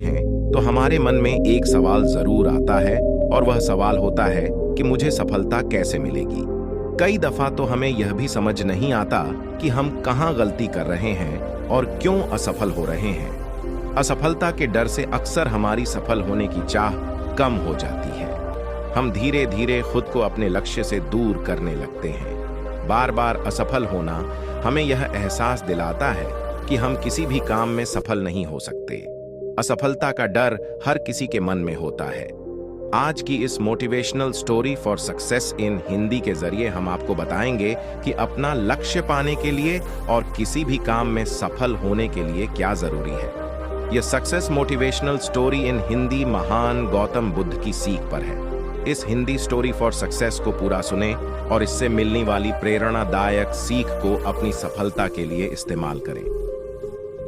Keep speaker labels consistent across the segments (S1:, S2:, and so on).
S1: हैं तो हमारे मन में एक सवाल जरूर आता है और वह सवाल होता है कि मुझे सफलता कैसे मिलेगी। कई दफा तो हमें यह भी समझ नहीं आता कि हम कहाँ गलती कर रहे हैं और क्यों असफल हो रहे हैं। असफलता के डर से अक्सर हमारी सफल होने की चाह कम हो जाती है। हम धीरे धीरे खुद को अपने लक्ष्य से दूर करने लगते हैं। बार बार असफल होना हमें यह एहसास दिलाता है कि हम किसी भी काम में सफल नहीं हो सकते। असफलता का डर हर किसी के मन में होता है। आज की इस motivational story for success in Hindi के जरिए हम आपको बताएंगे कि अपना लक्ष्य पाने के लिए और किसी भी काम में सफल होने के लिए क्या जरूरी है। यह success motivational story in Hindi महान गौतम बुद्ध की सीख पर है। इस हिंदी स्टोरी फॉर सक्सेस को पूरा सुने और इससे मिलने वाली प्रेरणादायक सीख को अपनी सफलता के लिए इस्तेमाल करें।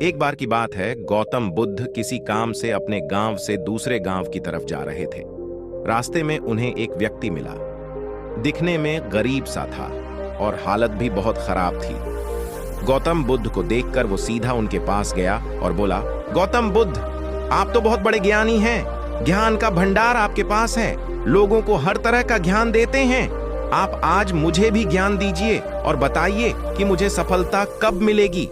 S1: एक बार की बात है, गौतम बुद्ध किसी काम से अपने गांव से दूसरे गांव की तरफ जा रहे थे। रास्ते में उन्हें एक व्यक्ति मिला। दिखने में गरीब सा था और हालत भी बहुत खराब थी। गौतम बुद्ध को देखकर वो सीधा उनके पास गया और बोला, गौतम बुद्ध, आप तो बहुत बड़े ज्ञानी हैं। ज्ञान का भंडार आपके पास है। लोगों को हर तरह का ज्ञान देते हैं। आप आज मुझे भी ज्ञान दीजिए और बताइए कि मुझे सफलता कब मिलेगी।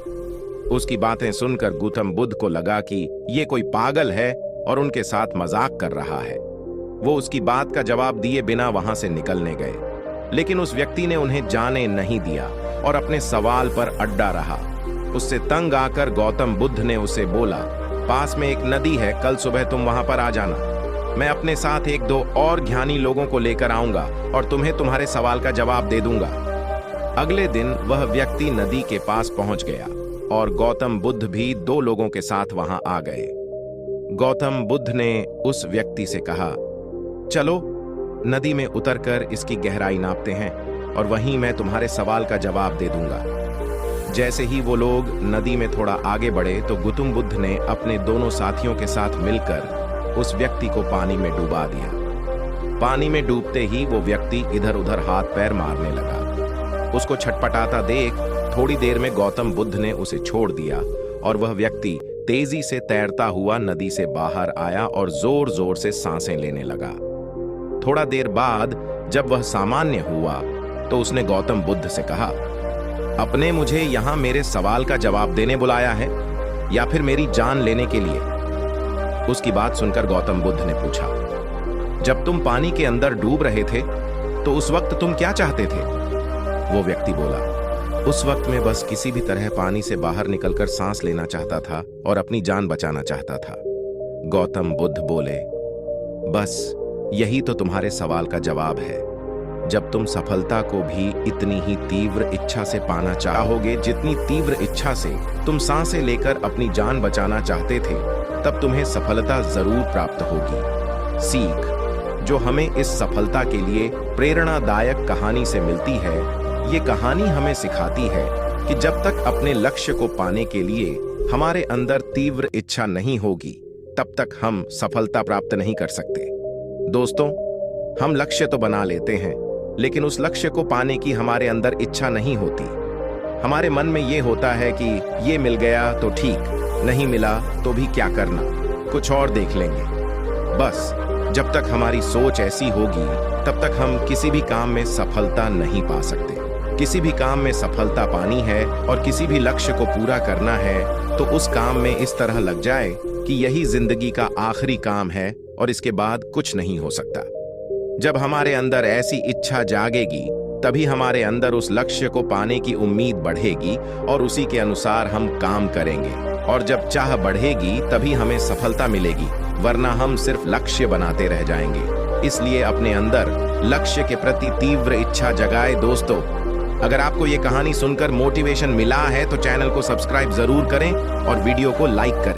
S1: उसकी बातें सुनकर गौतम बुद्ध को लगा कि ये कोई पागल है और उनके साथ मजाक कर रहा है। वो उसकी बात का जवाब दिए बिना वहां से निकलने गए, लेकिन उस व्यक्ति ने उन्हें जाने नहीं दिया और अपने सवाल पर अड्डा रहा। उससे तंग आकर गौतम बुद्ध ने उसे बोला, पास में एक नदी है, कल सुबह तुम वहां पर आ जाना। मैं अपने साथ एक दो और ज्ञानी लोगों को लेकर आऊंगा और तुम्हें तुम्हारे सवाल का जवाब दे दूंगा। अगले दिन वह व्यक्ति नदी के पास पहुंच गया और गौतम बुद्ध भी दो लोगों के साथ वहां आ गए। गौतम बुद्ध ने उस व्यक्ति से कहा, चलो नदी में उतरकर इसकी गहराई नापते हैं और वहीं मैं तुम्हारे सवाल का जवाब दे दूंगा। जैसे ही वो लोग नदी में थोड़ा आगे बढ़े तो गौतम बुद्ध ने अपने दोनों साथियों के साथ मिलकर उस व्यक्ति को पानी में डुबा दिया। पानी में डूबते ही वो व्यक्ति इधर उधर हाथ पैर मारने लगा। उसको छटपटाता देख थोड़ी देर में गौतम बुद्ध ने उसे छोड़ दिया और वह व्यक्ति तेजी से तैरता हुआ नदी से बाहर आया और जोर जोर से सांसें लेने लगा। थोड़ा देर बाद जब वह सामान्य हुआ तो उसने गौतम बुद्ध से कहा, अपने मुझे यहां मेरे सवाल का जवाब देने बुलाया है या फिर मेरी जान लेने के लिए? उसकी बात सुनकर गौतम बुद्ध ने पूछा, जब तुम पानी के अंदर डूब रहे थे तो उस वक्त तुम क्या चाहते थे? वो व्यक्ति बोला, उस वक्त मैं बस किसी भी तरह पानी से बाहर निकलकर सांस लेना चाहता था और अपनी जान बचाना चाहता था। गौतम बुद्ध बोले, बस यही तो तुम्हारे सवाल का जवाब है। जब तुम सफलता को भी इतनी ही तीव्र इच्छा से पाना चाहोगे जितनी तीव्र इच्छा से तुम सांसें लेकर अपनी जान बचाना चाहते थे, तब तुम्हें सफलता जरूर प्राप्त होगी। सीख जो हमें इस सफलता के लिए प्रेरणादायक कहानी से मिलती है, ये कहानी हमें सिखाती है कि जब तक अपने लक्ष्य को पाने के लिए हमारे अंदर तीव्र इच्छा नहीं होगी, तब तक हम सफलता प्राप्त नहीं कर सकते। दोस्तों, हम लक्ष्य तो बना लेते हैं, लेकिन उस लक्ष्य को पाने की हमारे अंदर इच्छा नहीं होती। हमारे मन में ये होता है कि ये मिल गया तो ठीक, नहीं मिला तो भी क्या करना, कुछ और देख लेंगे। बस जब तक हमारी सोच ऐसी होगी तब तक हम किसी भी काम में सफलता नहीं पा सकते। किसी भी काम में सफलता पानी है और किसी भी लक्ष्य को पूरा करना है तो उस काम में इस तरह लग जाए कि यही जिंदगी का आखिरी काम है और इसके बाद कुछ नहीं हो सकता। जब हमारे अंदर ऐसी इच्छा जागेगी तभी हमारे अंदर उस लक्ष्य को पाने की उम्मीद बढ़ेगी और उसी के अनुसार हम काम करेंगे। और जब चाह बढ़ेगी तभी हमें सफलता मिलेगी, वरना हम सिर्फ लक्ष्य बनाते रह जाएंगे। इसलिए अपने अंदर लक्ष्य के प्रति तीव्र इच्छा जगाए। दोस्तों, अगर आपको ये कहानी सुनकर मोटिवेशन मिला है तो चैनल को सब्सक्राइब जरूर करें और वीडियो को लाइक करें।